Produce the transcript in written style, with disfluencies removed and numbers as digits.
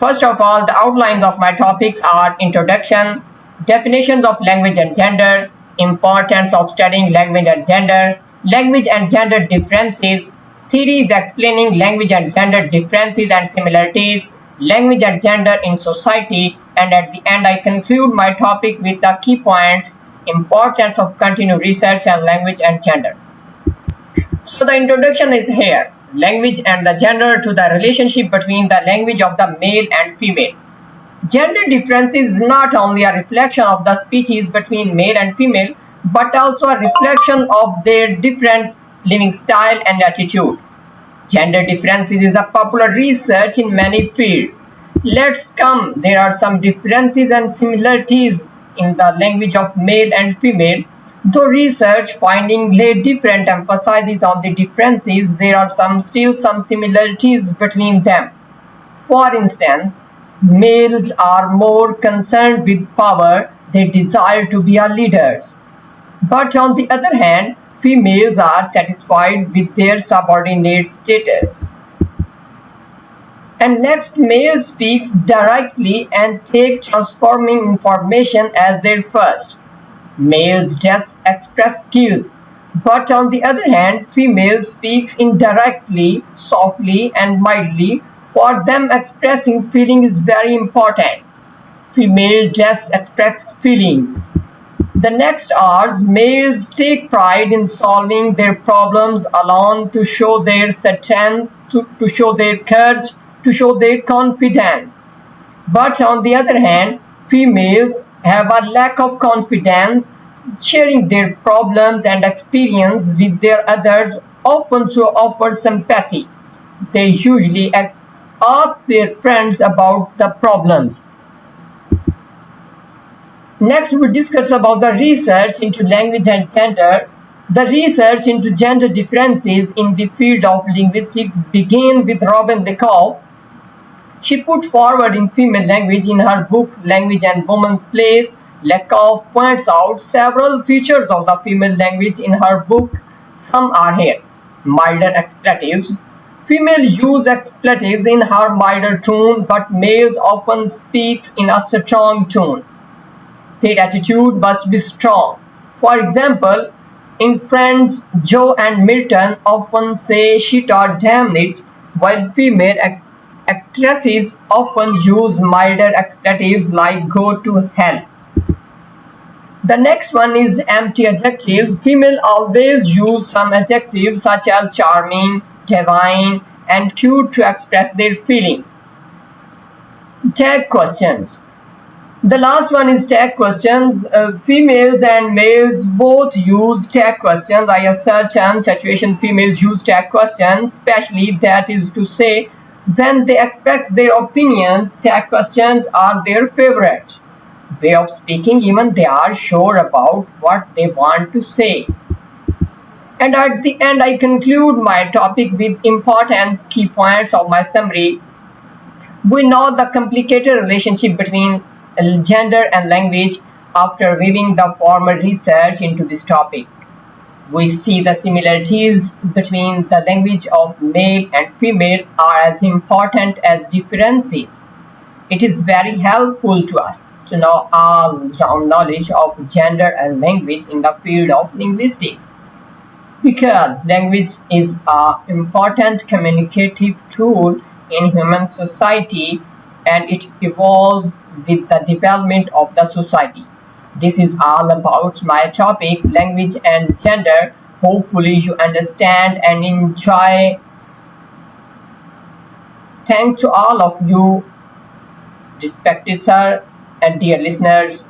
First of all, the outlines of my topic are introduction, definitions of language and gender, importance of studying language and gender differences, theories explaining language and gender differences and similarities, language and gender in society, and at the end I conclude my topic with the key points, importance of continued research on language and gender. So the introduction is here. Language and the gender to the relationship between the language of the male and female. Gender difference is not only a reflection of the species between male and female, but also a reflection of their different living style and attitude. Gender differences is a popular research in many fields. Let's come, there are some differences and similarities in the language of male and female. Though research finding lay different emphasis on the differences, there are still some similarities between them. For instance, males are more concerned with power, they desire to be leaders. But on the other hand, females are satisfied with their subordinate status. And next, male speaks directly and take transforming information as their first. Males just express skills, but on the other hand, female speaks indirectly, softly and mildly. For them, expressing feeling is very important. Female just express feelings. The next are males take pride in solving their problems alone to show their strength, to show their courage, to show their confidence. But on the other hand, females have a lack of confidence, sharing their problems and experience with their others, often to offer sympathy. They usually ask their friends about the problems. Next, we discuss about the research into language and gender. The research into gender differences in the field of linguistics began with Robin Lecoq. She put forward in female language in her book Language and Woman's Place. Lecoq points out several features of the female language in her book. Some are here. Milder expletives. Females use expletives in her milder tone, but males often speak in a strong tone. Their attitude must be strong. For example, in Friends, Joe and Milton often say shit or damn it, while female actresses often use milder expletives like go to hell. The next one is empty adjectives. Female always use some adjectives such as charming, divine, and cute to express their feelings. Tag questions. The last one is tag questions. Females and males both use tag questions. I assert and situation females use tag questions, especially that is to say when they express their opinions, tag questions are their favorite way of speaking, even they are sure about what they want to say. And at the end, I conclude my topic with important key points of my summary. We know the complicated relationship between gender and language after reviewing the former research into this topic. We see the similarities between the language of male and female are as important as differences. It is very helpful to us to know all-round knowledge of gender and language in the field of linguistics, because language is an important communicative tool in human society and it evolves with the development of the society. This is all about my topic, language and gender. Hopefully you understand and enjoy. Thanks to all of you, respected sir and dear listeners.